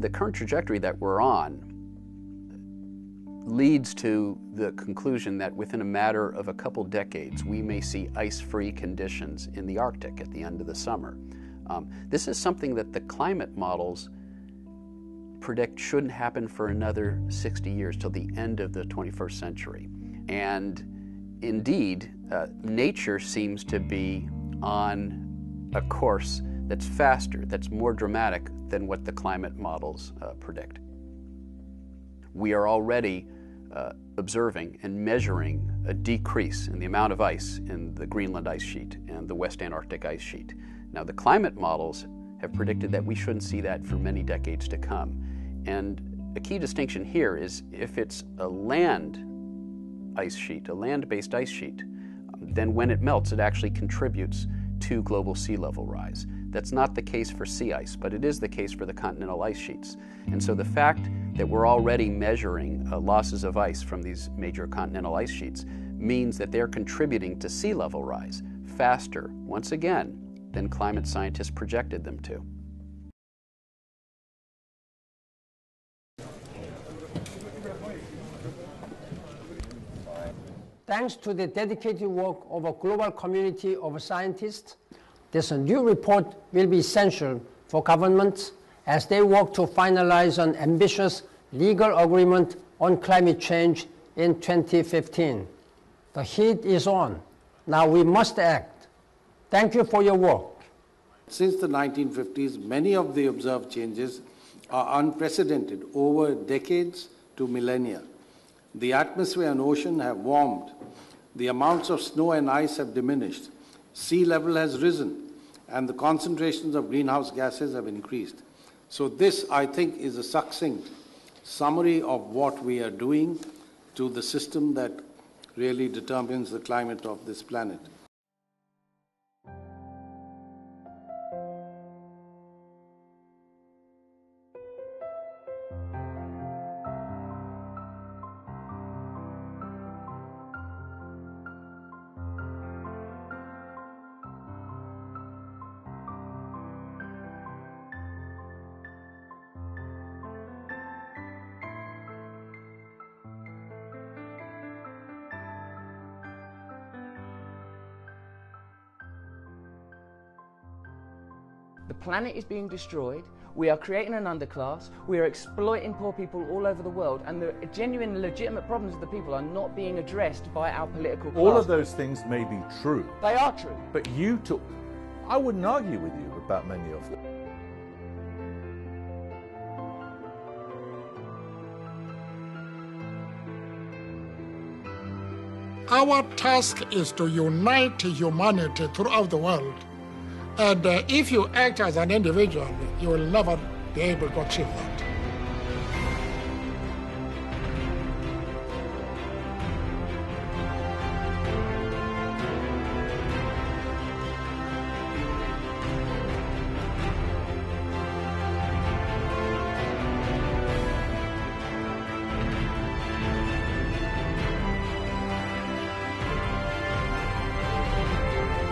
The current trajectory that we're on leads to the conclusion that within a matter of a couple decades, we may see ice-free conditions in the Arctic at the end of the summer. This is something that the climate models predict shouldn't happen for another 60 years, till the end of the 21st century. And indeed, nature seems to be on a course that's faster, that's more dramatic than what the climate models predict. We are already observing and measuring a decrease in the amount of ice in the Greenland ice sheet and the West Antarctic ice sheet. Now, the climate models have predicted that we shouldn't see that for many decades to come. And a key distinction here is if it's a land ice sheet, a land-based ice sheet, then when it melts, it actually contributes to global sea level rise. That's not the case for sea ice, but it is the case for the continental ice sheets. And so the fact that we're already measuring losses of ice from these major continental ice sheets means that they're contributing to sea level rise faster, once again, than climate scientists projected them to. Thanks to the dedicated work of a global community of scientists, this new report will be essential for governments as they work to finalize an ambitious legal agreement on climate change in 2015. The heat is on. Now we must act. Thank you for your work. Since the 1950s, many of the observed changes are unprecedented over decades to millennia. The atmosphere and ocean have warmed. The amounts of snow and ice have diminished. Sea level has risen, and the concentrations of greenhouse gases have increased. So this, I think, is a succinct summary of what we are doing to the system that really determines the climate of this planet. The planet is being destroyed, we are creating an underclass, we are exploiting poor people all over the world, and the genuine, legitimate problems of the people are not being addressed by our political class. All of those things may be true. They are true. But I wouldn't argue with you about many of them. Our task is to unite humanity throughout the world. And if you act as an individual, you will never be able to achieve that.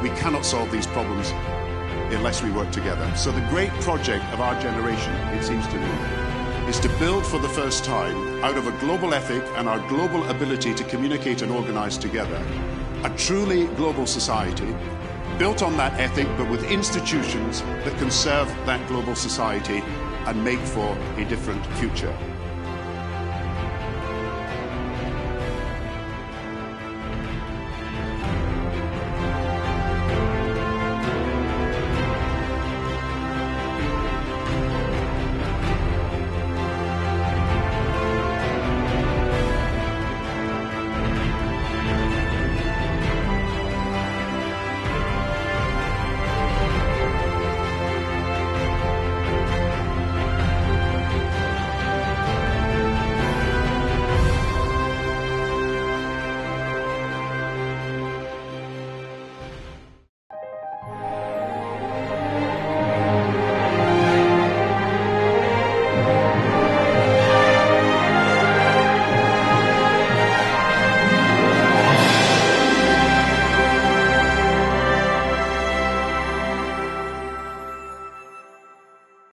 We cannot solve these problems unless we work together. So the great project of our generation, it seems to me, is to build for the first time, out of a global ethic and our global ability to communicate and organize together, a truly global society, built on that ethic, but with institutions that can serve that global society and make for a different future.